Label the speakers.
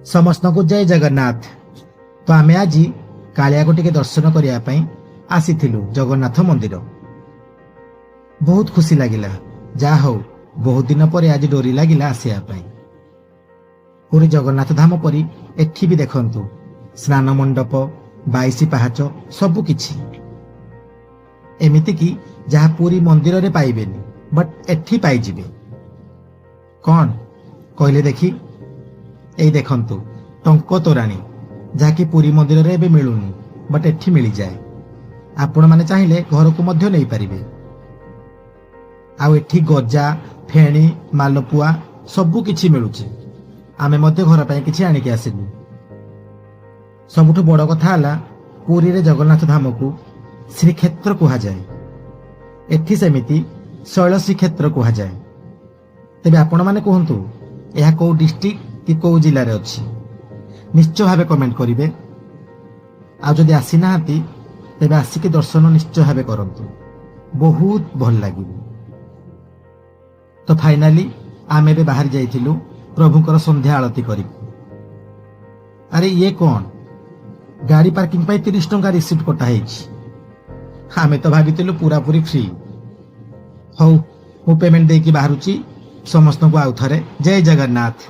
Speaker 1: समस्त को जय जगन्नाथ। तो आमे आज कालिया को टिके दर्शन करने आसी जगन्नाथ मंदिर। बहुत खुशी लगिला, जा हो बहुत दिन पर आज डोरी लगिला आसिया पूरी जगन्नाथ धाम परी एठी भी देखंतु स्नान मंडप 22 पाहाच सबु किछि एमिति कि जहा पूरी मंदिर रे पाइबेनी बट एठी पाइजिबे। कौन कहले देखी, एई देखंतु टंक तोराणी जहाँकि पुरी मंदिर रे एबे मिलुनी बट एठी मिली जाए। आपण माने चाहिले घर को मध्य नहीं पारिबे। आउ एठी गजा फेणी मालपुआ सबु किछि मिलुची। आमे मध्य घर पाए किछि आनिके आसिनी। सबुठु बड़ कथा हला पुरी रे जगन्नाथ धाम को श्रीक्षेत्र कहा जाए। एठी सेमिति शैल श्रीक्षेत्र कहा जाए। तेबे आपण माने कहंतु एहा को डिस्ट्रिक्ट कि को जिल्ला रे अछि, निश्चय भावे कमेंट करिवे। आ जदि आसी नाहांती तेबे आसिके दर्शन निश्चय भावे करंतु, बहुत भल लागिबो। तो फाइनाली आमे बे बाहर जाइथिलु प्रभुकर संध्या आरती करी। अरे ये कौन गाड़ी पार्किंग पाई 30 टंका रिसीप्ट कटा हेछि। आमे तो भाबितिलु पूरा पूरी फ्री। हौ मु पेमेंट देकी बाहरुची। समस्त को आउ थरे जय जगन्नाथ।